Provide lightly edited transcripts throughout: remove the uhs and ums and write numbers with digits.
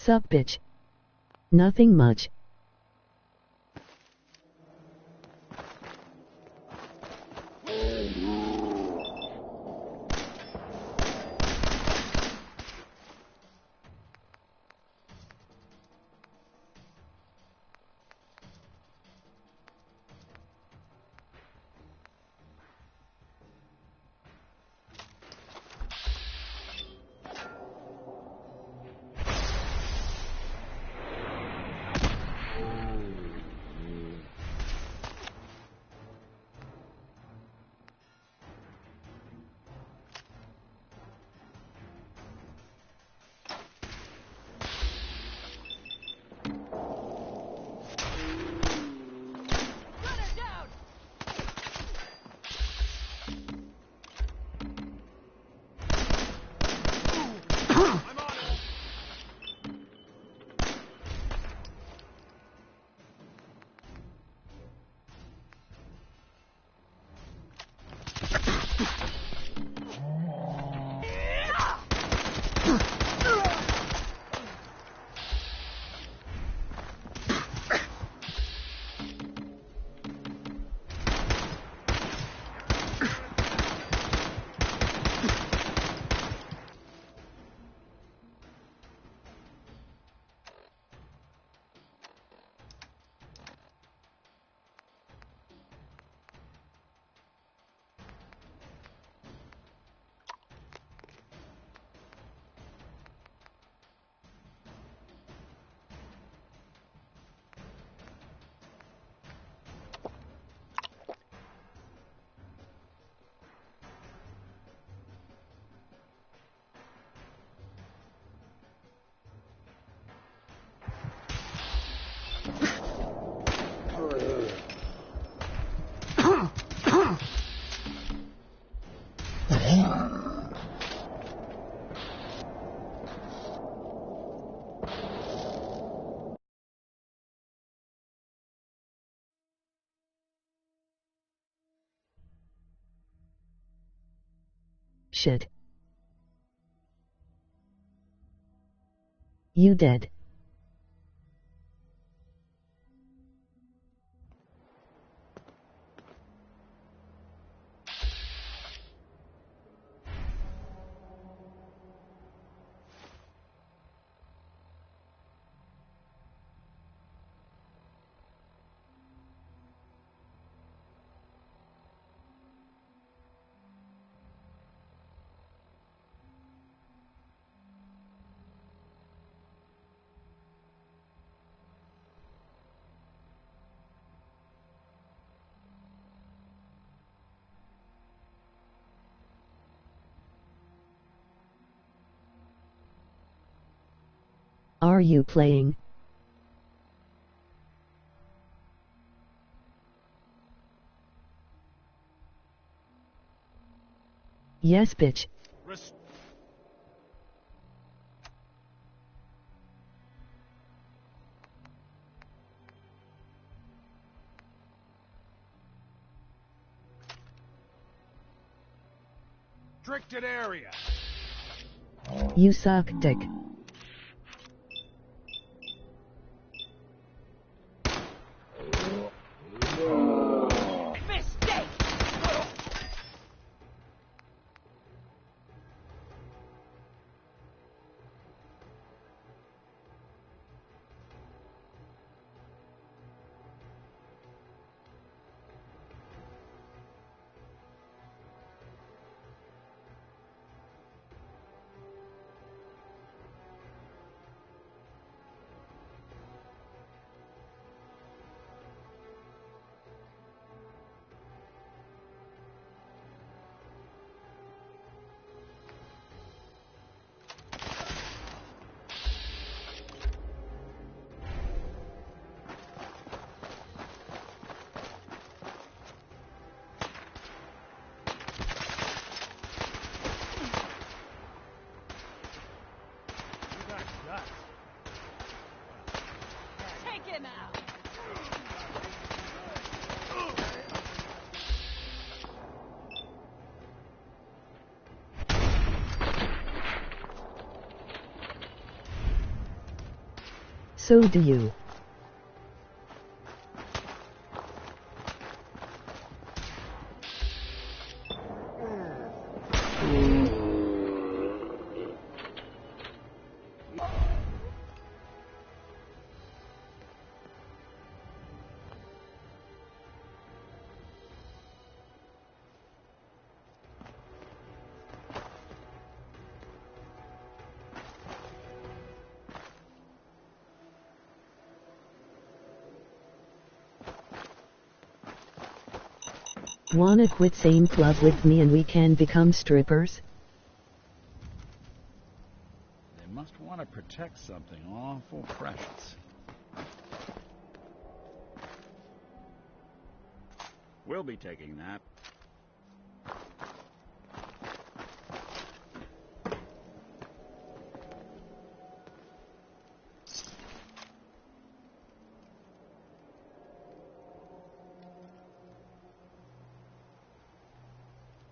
Sup bitch? Nothing much. Shit. You dead. Are you playing? Yes, bitch. Restricted area. You suck dick. Mistake. So do you. Wanna quit same club with me and we can become strippers? They must want to protect something awful precious. We'll be taking that.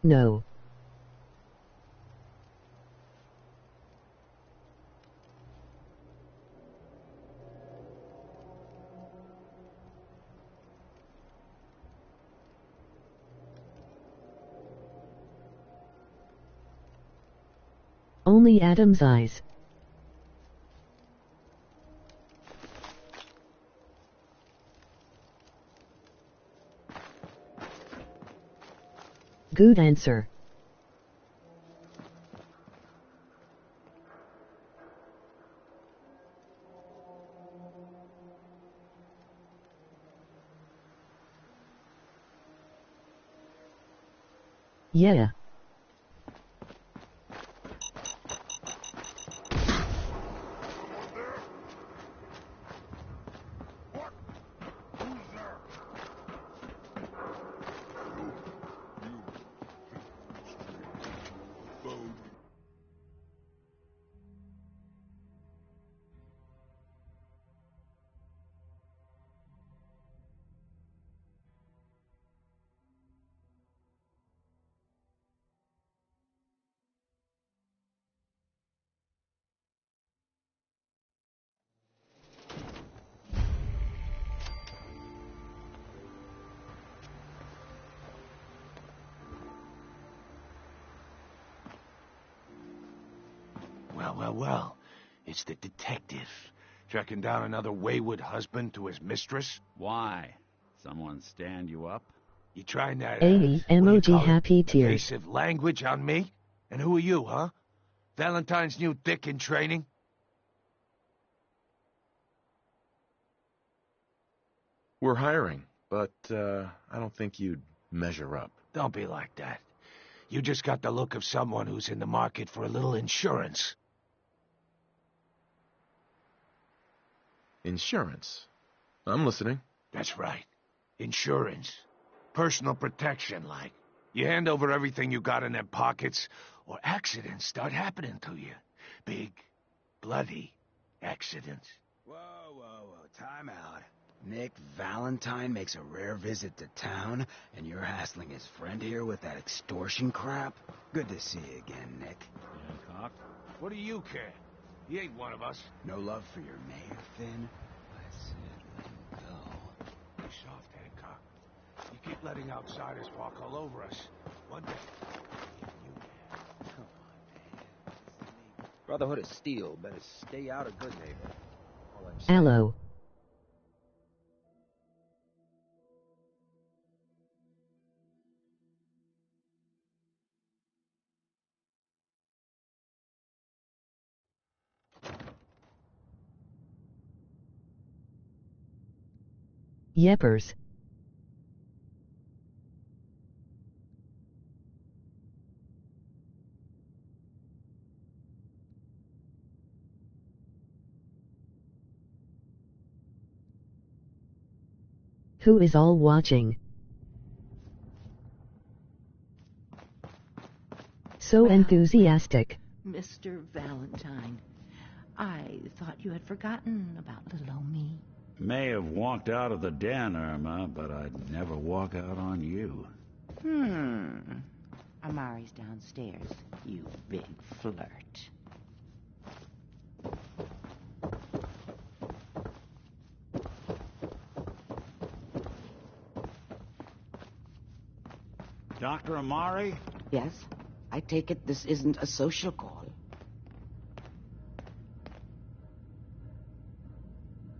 No. Only Adam's eyes. Good answer. Yeah. Well, it's the detective. Tracking down another wayward husband to his mistress? Why? Someone stand you up? You trying that, A what do you emoji call it? happy tears. Evasive language on me? And who are you, huh? Valentine's new dick in training? We're hiring, but I don't think you'd measure up. Don't be like that. You just got the look of someone who's in the market for a little insurance. Insurance? I'm listening. That's right. Insurance. Personal protection, like. You hand over everything you got in them pockets, or accidents start happening to you. Big, bloody accidents. Whoa, time out. Nick Valentine makes a rare visit to town, and you're hassling his friend here with that extortion crap? Good to see you again, Nick. Hancock? What do you care? He ain't one of us. No love for your mayor, Finn? I said let him go. Be soft, Hancock. You keep letting outsiders walk all over us. One day, Come on, man. Brotherhood of Steel better stay out of good neighbor. All I'm saying. Aloe. Yeppers. Who is all watching? So Wow. enthusiastic. Mr. Valentine, I thought you had forgotten about little old me. May have walked out of the den, Irma, but I'd never walk out on you. Amari's downstairs, you big flirt. Dr. Amari? Yes? I take it this isn't a social call.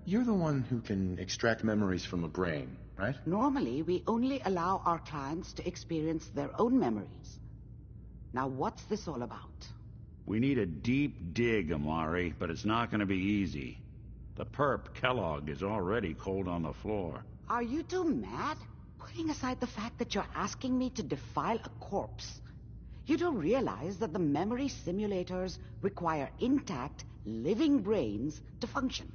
You're the one who can extract memories from a brain, right? Normally, we only allow our clients to experience their own memories. Now, what's this all about? We need a deep dig, Amari, but it's not gonna be easy. The perp, Kellogg, is already cold on the floor. Are you two mad? Putting aside the fact that you're asking me to defile a corpse, you don't realize that the memory simulators require intact, living brains to function.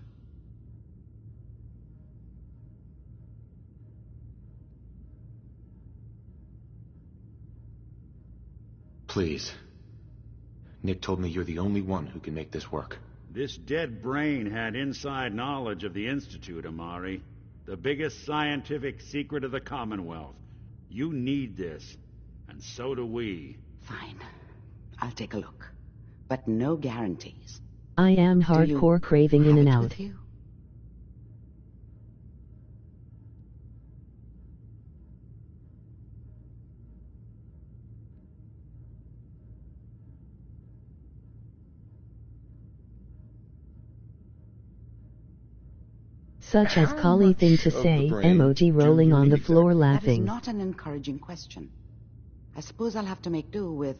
Please. Nick told me you're the only one who can make this work. This dead brain had inside knowledge of the Institute, Amari. The biggest scientific secret of the Commonwealth. You need this, and so do we. Fine. I'll take a look. But no guarantees. I am hardcore craving in and Have it out. with you? Such as How collie thing much to of the say, brain emoji do rolling you on need the floor exactly? That is laughing. not an encouraging question. I suppose I'll have to make do with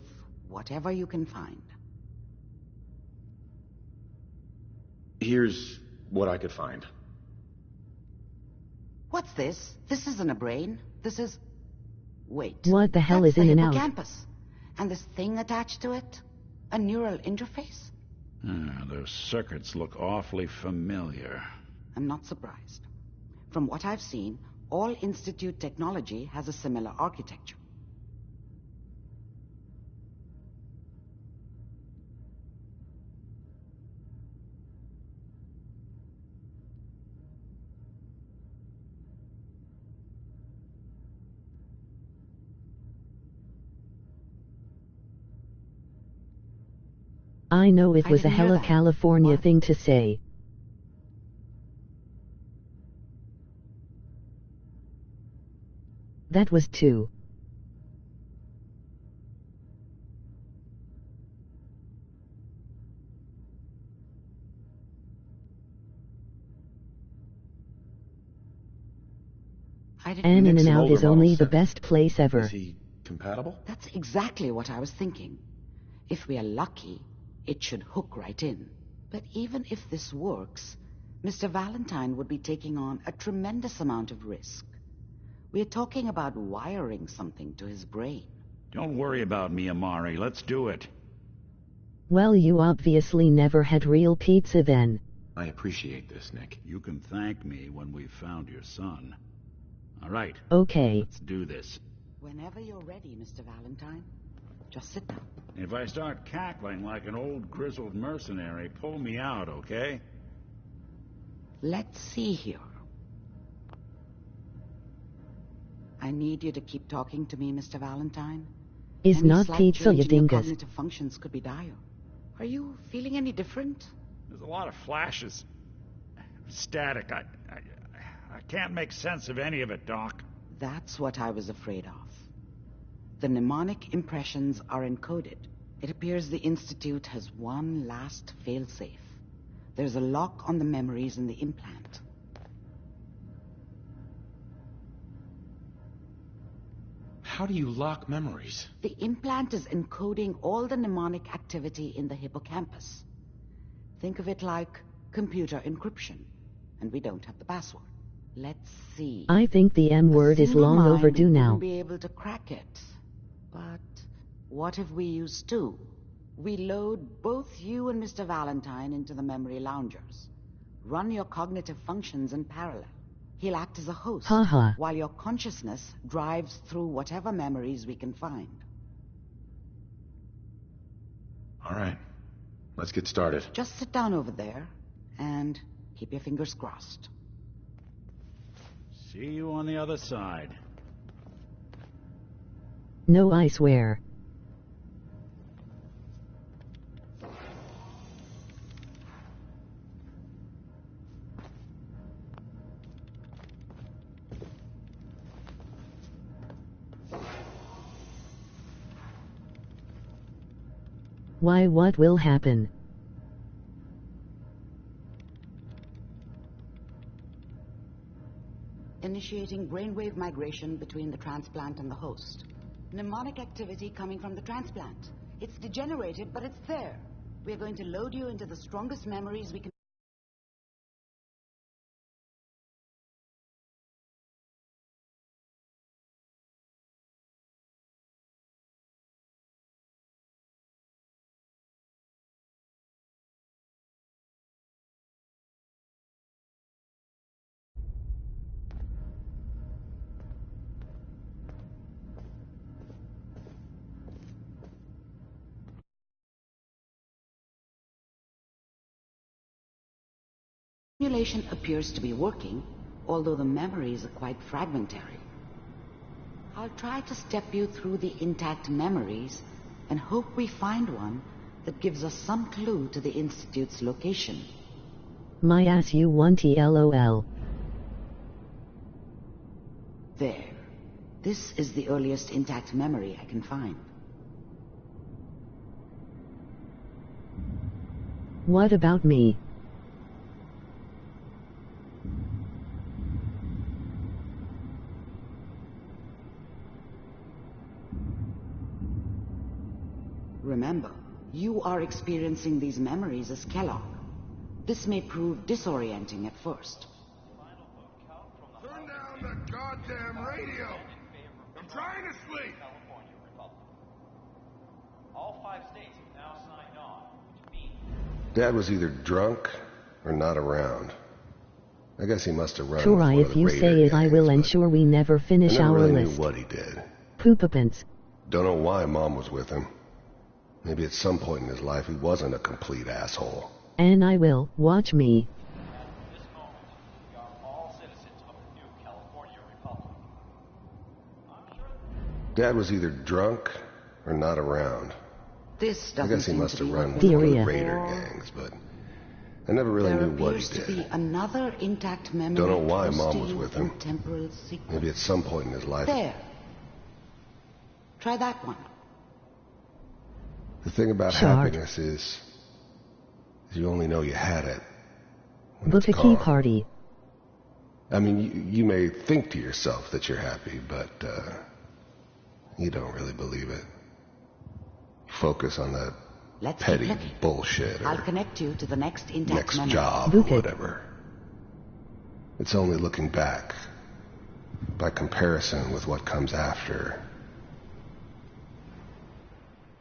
whatever you can find. Here's what I could find. What's this? This isn't a brain. This is... Wait. What the hell That's is in the and out? hippocampus. And this thing attached to it? A neural interface? Those circuits look awfully familiar. I'm not surprised. From what I've seen, all Institute technology has a similar architecture. I know it I was a didn't hear hella that. California What? thing to say. That was two. I didn't... And in Nick's and an out older is model only the set. best place ever. Is he compatible? That's exactly what I was thinking. If we are lucky, it should hook right in. But even if this works, Mr. Valentine would be taking on a tremendous amount of risk. We're talking about wiring something to his brain. Don't worry about me, Amari. Let's do it. Well, you obviously never had real pizza then. I appreciate this, Nick. You can thank me when we've found your son. All right, Okay. let's do this. Whenever you're ready, Mr. Valentine, just sit down. If I start cackling like an old grizzled mercenary, pull me out, okay? Let's see here. I need you to keep talking to me, Mr. Valentine. Is Any not slight pizza, you change in your dingus. cognitive functions could be dire. Are you feeling any different? There's a lot of flashes. Static. I can't make sense of any of it, Doc. That's what I was afraid of. The mnemonic impressions are encoded. It appears the Institute has one last failsafe. There's a lock on the memories in the implant. How do you lock memories? The implant is encoding all the mnemonic activity in the hippocampus. Think of it like computer encryption, and we don't have the password. Let's see. I think the M word is long overdue now. Wouldn't be able to crack it. But what if we use two? We load both you and Mr. Valentine into the memory loungers. Run your cognitive functions in parallel. He'll act as a host, Haha. while your consciousness drives through whatever memories we can find. All right. Let's get started. Just sit down over there and keep your fingers crossed. See you on the other side. No, I swear. Why, what will happen? Initiating brainwave migration between the transplant and the host. Mnemonic activity coming from the transplant. It's degenerated, but it's there. We're going to load you into the strongest memories we can. Simulation appears to be working, although the memories are quite fragmentary. I'll try to step you through the intact memories and hope we find one that gives us some clue to the Institute's location. My ass, you want LOL. There. This is the earliest intact memory I can find. What about me? Remember, you are experiencing these memories as Kellogg. This may prove disorienting at first. Turn down the goddamn radio! I'm trying to sleep! All 5 states have now signed on, which means... Dad was either drunk or not around. I guess he must have run Sure, with one of if the you Raider say it, I gangs, will but ensure we never finish I never our really list. knew what he did. Poopapants. Don't know why Mom was with him. Maybe at some point in his life he wasn't a complete asshole. And I will, watch me. At this moment, we are all citizens of the new California Republic. I'm sure... Dad was either drunk or not around. This I doesn't guess he seem must to have be run what with we're one of the looking Raider for. gangs, but I never really There knew what he appears to did. be another intact memory. Don't know why close Mom to was you with him. in temporal sequence. Maybe at some point in his life. There. Try that one. The thing about Shard. happiness is you only know you had it when Book a it's key gone. party. I mean, you may think to yourself that you're happy, but you don't really believe it. Focus on that Let's keep petty looking. bullshit I'll or connect you to the next intact next memory. job Book or it. whatever. It's only looking back, by comparison with what comes after.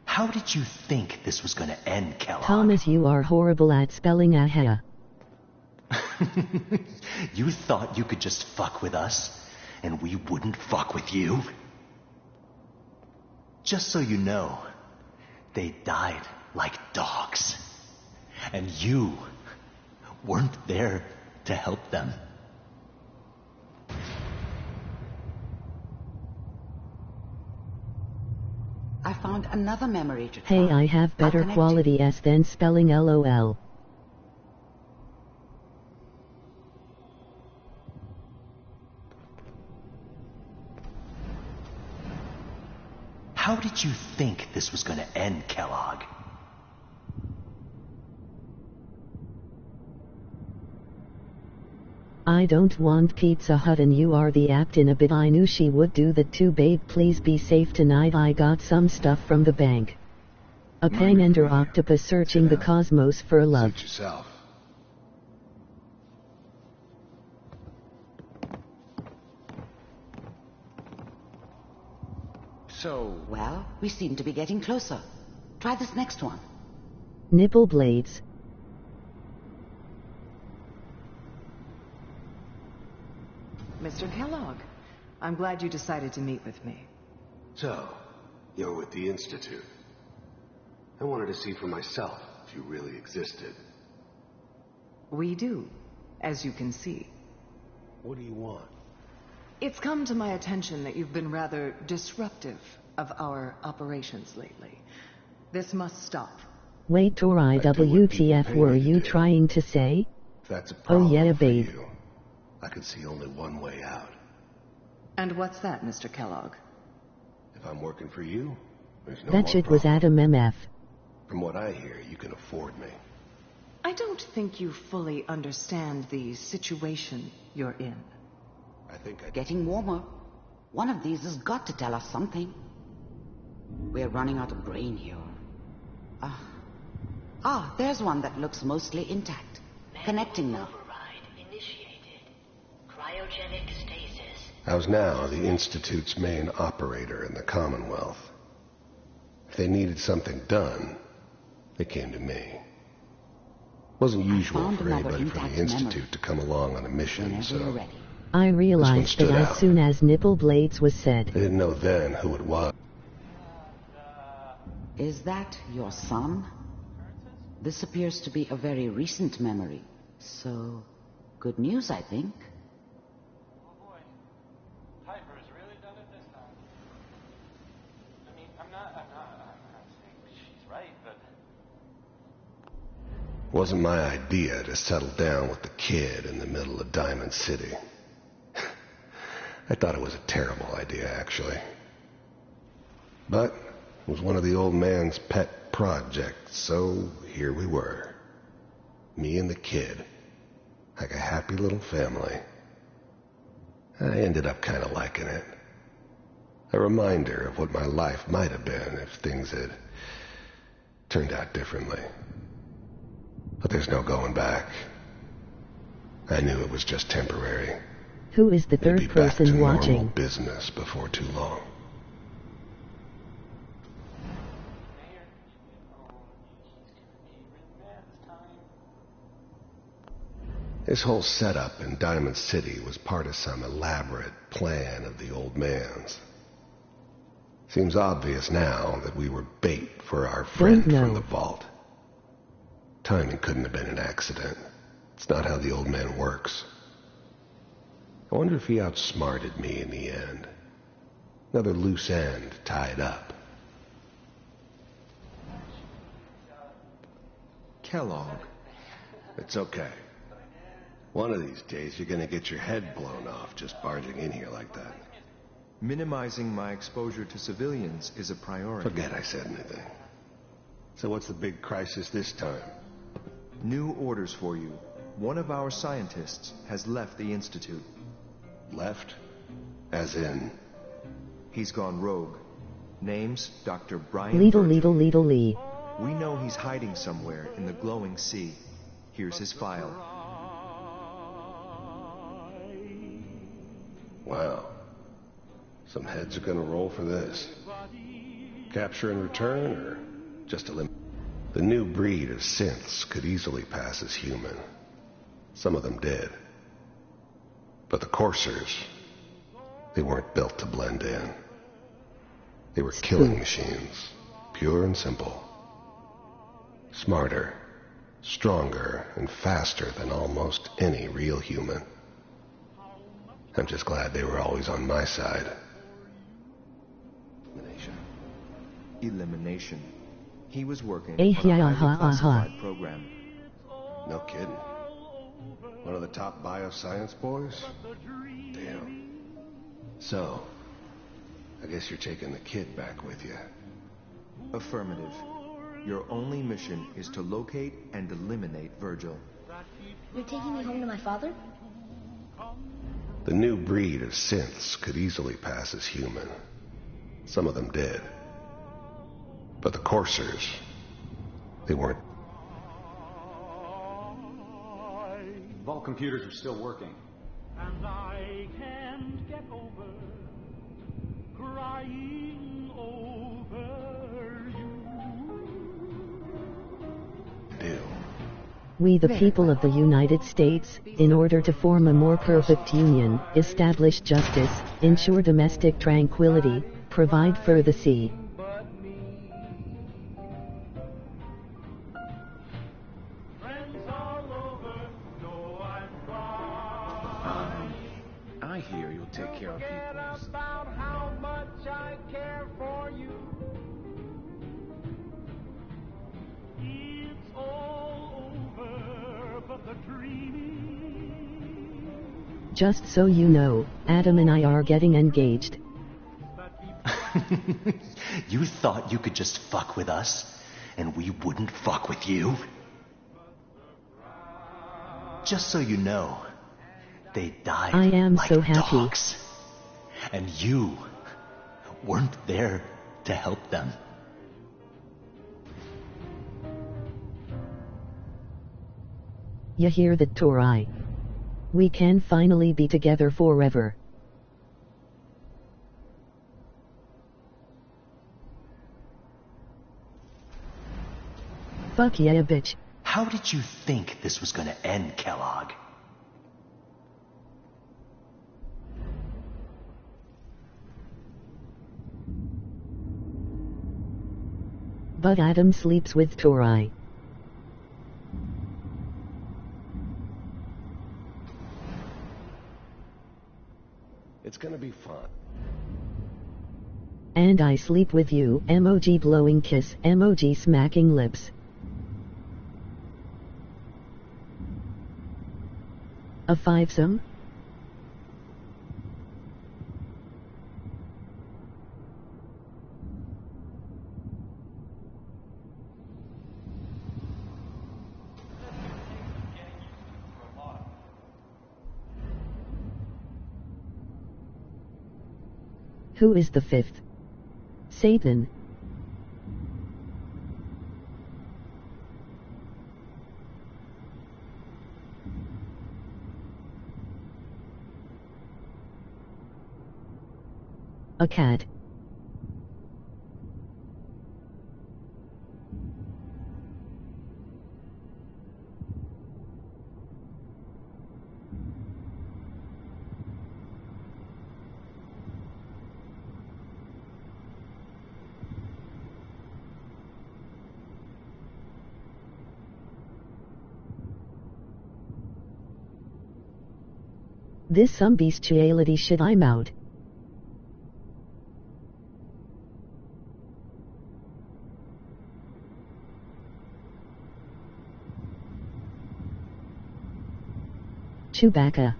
How did you think this was going to end, Kellogg? Thomas, you are horrible at spelling ahea. You thought you could just fuck with us, and we wouldn't fuck with you? Just so you know, they died like dogs. And you weren't there to help them. I found another memory to try. Hey, I have I'll better connect quality S than spelling LOL. How did you think this was going to end, Kellogg? I don't want Pizza Hut and you are the apt in a bit. I knew she would do that too, babe. Please be safe tonight. I got some stuff from the bank. A Pangender octopus searching the cosmos for love. Suit yourself. So, Well, we seem to be getting closer. Try this next one. Nipple blades. Mr. Kellogg, I'm glad you decided to meet with me. So, you're with the Institute. I wanted to see for myself if you really existed. We do, as you can see. What do you want? It's come to my attention that you've been rather disruptive of our operations lately. This must stop. Wait, Tori, I do what people WTF pay were me to you do. trying to say? If that's a Oh problem yeah, for babe. you, I can see only one way out. And what's that, Mr. Kellogg? If I'm working for you, there's no That more shit was problem. Adam MF. From what I hear, you can afford me. I don't think you fully understand the situation you're in. I think I... Getting warmer. One of these has got to tell us something. We're running out of grain here. There's one that looks mostly intact. Connecting now. Override initiated. Cryogenic stasis. I was now the Institute's main operator in the Commonwealth. If they needed something done, they came to me. It wasn't usual for anybody from the Institute to come along on a mission, so... I realized that as soon as nipple blades was said. I didn't know then who it was. Is that your son? This appears to be a very recent memory. So, good news, I think. Oh boy. Piper's really done it this time. I mean, I'm not saying she's right, but... It wasn't my idea to settle down with the kid in the middle of Diamond City. I thought it was a terrible idea, actually. But it was one of the old man's pet projects, so here we were. Me and the kid. Like a happy little family. I ended up kind of liking it. A reminder of what my life might have been if things had turned out differently. But there's no going back. I knew it was just temporary. Who is the third person watching? Normal business before too long. This whole setup in Diamond City was part of some elaborate plan of the old man's. Seems obvious now that we were bait for our friend from the vault. Timing couldn't have been an accident. It's not how the old man works. I wonder if he outsmarted me in the end. Another loose end tied up. Kellogg. It's okay. One of these days you're gonna get your head blown off just barging in here like that. Minimizing my exposure to civilians is a priority. Forget I said anything. So what's the big crisis this time? New orders for you. One of our scientists has left the Institute. Left? As in? He's gone rogue. Name's Dr. Brian Lee. We know he's hiding somewhere in the glowing sea. Here's his file. Wow. Some heads are gonna roll for this. Capture and return, or just eliminate? The new breed of synths could easily pass as human. Some of them did. But the coursers, they weren't built to blend in. They were killing machines, pure and simple. Smarter, stronger, and faster than almost any real human. I'm just glad they were always on my side. Elimination. He was working on a highly classified program. No kidding. One of the top bioscience boys? Damn. So, I guess you're taking the kid back with you. Affirmative. Your only mission is to locate and eliminate Virgil. You're taking me home to my father? The new breed of synths could easily pass as human. Some of them did. But the coursers, they weren't. Vault computers are still working. And I can't get over crying over you. We the people of the United States, in order to form a more perfect union, establish justice, ensure domestic tranquility, provide for the sea. I hear you'll take care of people. About how much I care for you. It's all over, but the dream. Just so you know, Adam and I are getting engaged. You thought you could just fuck with us? and we wouldn't fuck with you? Just so you know, they died I am like so happy. dogs. And you weren't there to help them. You hear that, Tori? We can finally be together forever. Fuck yeah, bitch. How did you think this was gonna end, Kellogg? But Adam sleeps with Tori. It's gonna be fun. And I sleep with you, emoji blowing kiss, emoji smacking lips. A fivesome? Who is the fifth? Satan. A cat. This some bestiality shit, I'm out. Chewbacca.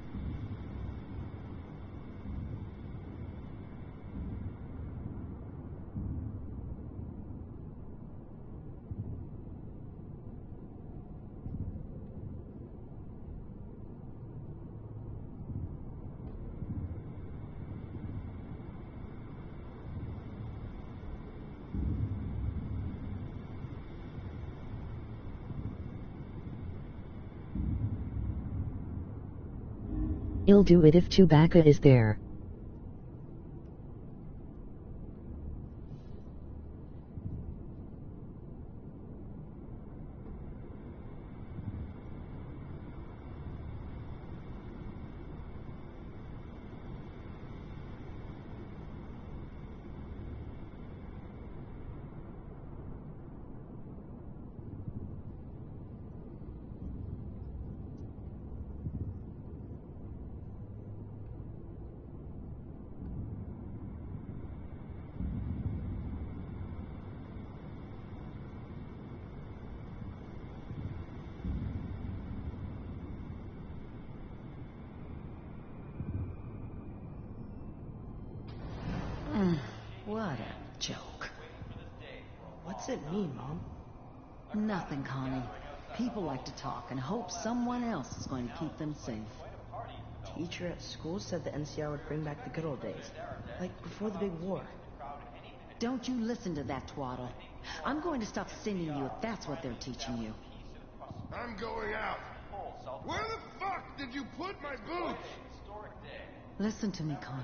I'll do it if Chewbacca is there. What a joke. What's it mean, Mom? Nothing, Connie. People like to talk and hope someone else is going to keep them safe. Teacher at school said the NCR would bring back the good old days, like before the big war. Don't you listen to that twaddle. I'm going to stop sending you if that's what they're teaching you. I'm going out. Where the fuck did you put my boots? Listen to me, Connie.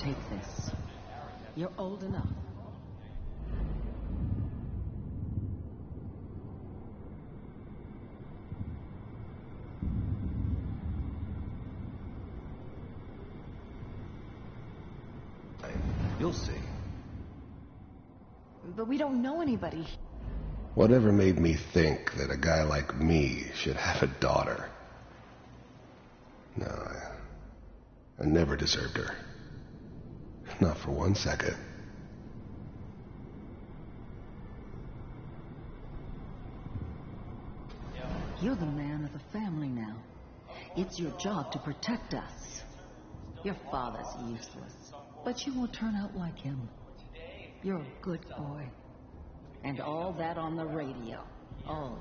take this. You're old enough. You'll see. But we don't know anybody. Whatever made me think that a guy like me should have a daughter? No, I never deserved her. Not for 1 second. You're the man of the family now. It's your job to protect us. Your father's useless, but you will turn out like him. You're a good boy. And all that on the radio. Oh,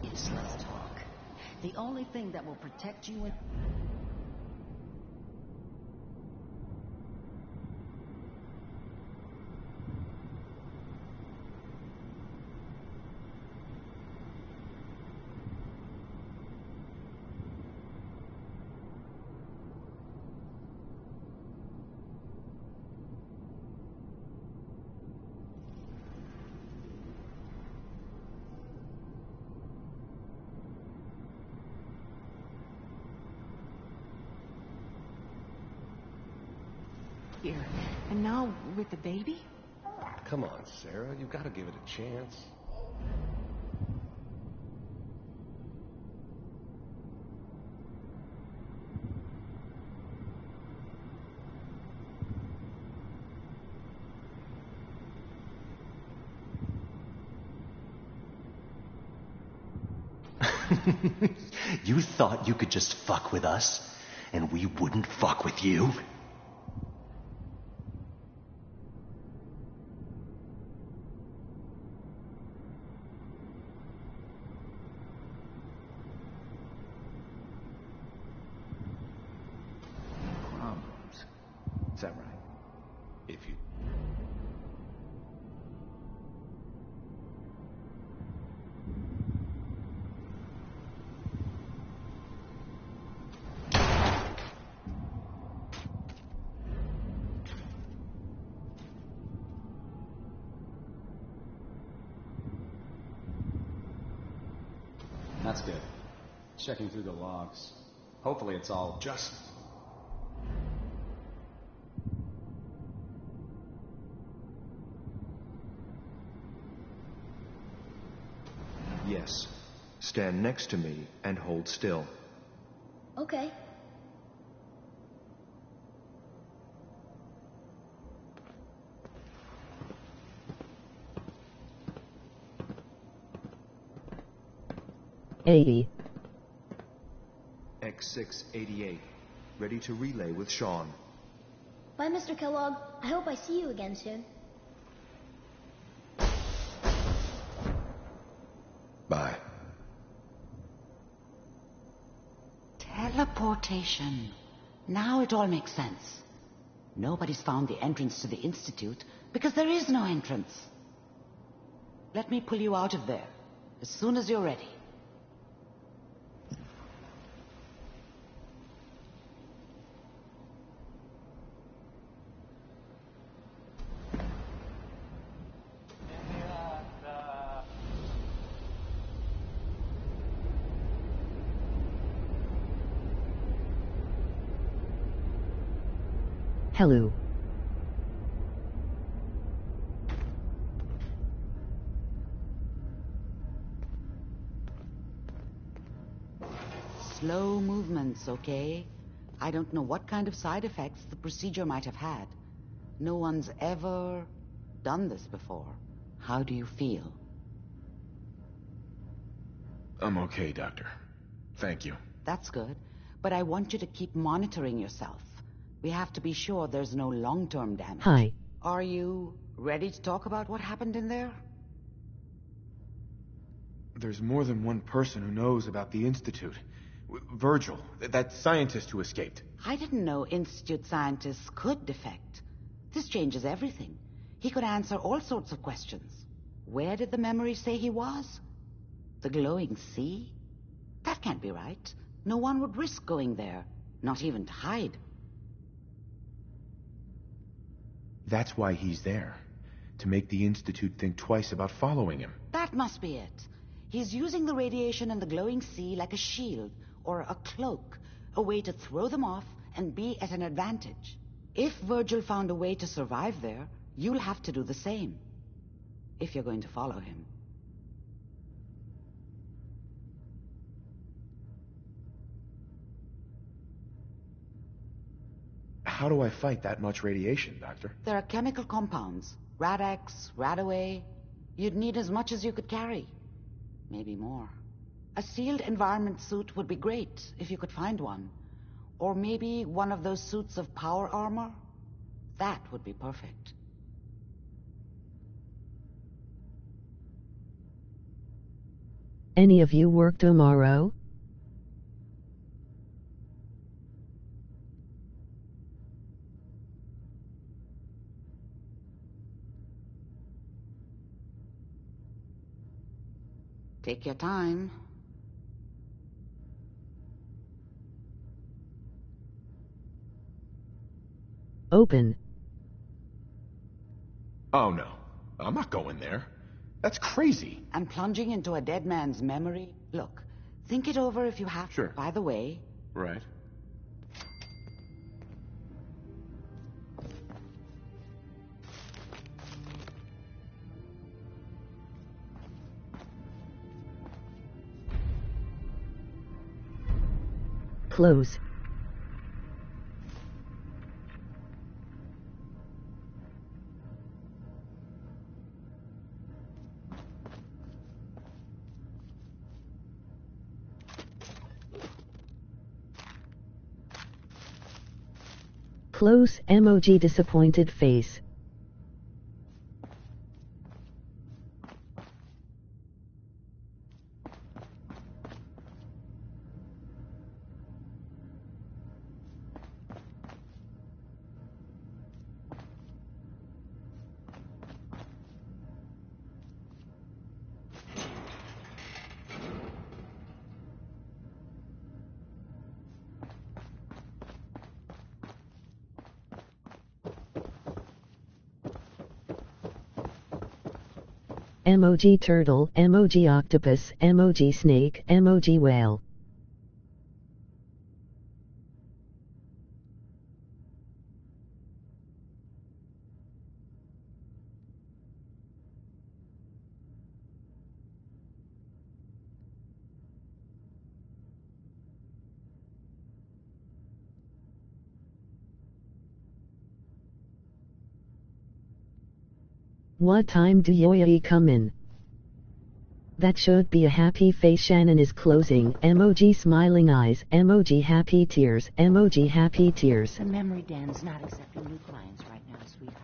useless talk. The only thing that will protect you and... Here. And now, with the baby? Come on, Sarah. You've got to give it a chance. You thought you could just fuck with us, and we wouldn't fuck with you? Problems. Is that right? If you... That's good. Checking through the logs. Hopefully it's all just... Yes. Stand next to me and hold still. Okay. AE. X688. Ready to relay with Sean. Bye, Mr. Kellogg. I hope I see you again soon. Bye. Teleportation. Now it all makes sense. Nobody's found the entrance to the Institute because there is no entrance. Let me pull you out of there as soon as you're ready. Hello. Slow movements, okay? I don't know what kind of side effects the procedure might have had. No one's ever done this before. How do you feel? I'm okay, Doctor. Thank you. That's good. But I want you to keep monitoring yourself. We have to be sure there's no long-term damage. Hi. Are you ready to talk about what happened in there? There's more than one person who knows about the Institute. Virgil, that scientist who escaped. I didn't know Institute scientists could defect. This changes everything. He could answer all sorts of questions. Where did the memory say he was? The glowing sea? That can't be right. No one would risk going there, not even to hide. That's why he's there. To make the Institute think twice about following him. That must be it. He's using the radiation in the glowing sea like a shield or a cloak, a way to throw them off and be at an advantage. If Virgil found a way to survive there, you'll have to do the same. If you're going to follow him. How do I fight that much radiation, Doctor? There are chemical compounds. Rad-X, Radaway. You'd need as much as you could carry. Maybe more. A sealed environment suit would be great, if you could find one. Or maybe one of those suits of power armor. That would be perfect. Any of you work tomorrow? Take your time. Open. Oh no, I'm not going there. That's crazy. And plunging into a dead man's memory? Look, think it over if you have to. Sure. By the way... Right. Close. Close emoji disappointed face. Emoji turtle, emoji octopus, emoji snake, emoji whale. What time do Yoyi come in? That should be a happy face. Shannon is closing. Emoji smiling eyes. Emoji happy tears. Emoji happy tears. The memory den's not accepting new clients right now, sweetheart.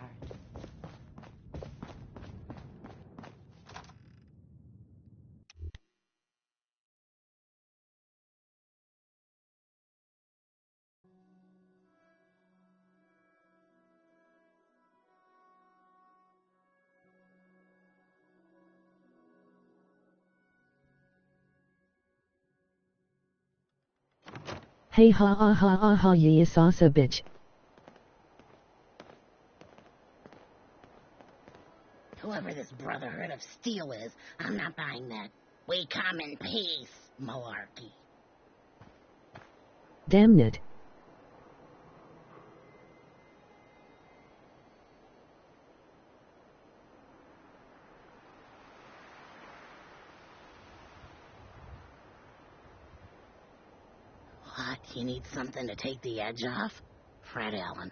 Hey ha ha ha ha ha ye salsa bitch. Whoever this Brotherhood of Steel is, I'm not buying that. We come in peace, malarkey. Damn it. What? You need something to take the edge off? Fred Allen,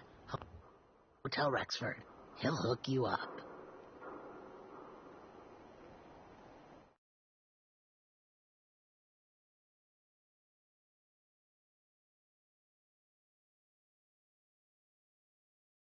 Hotel Rexford. He'll hook you up.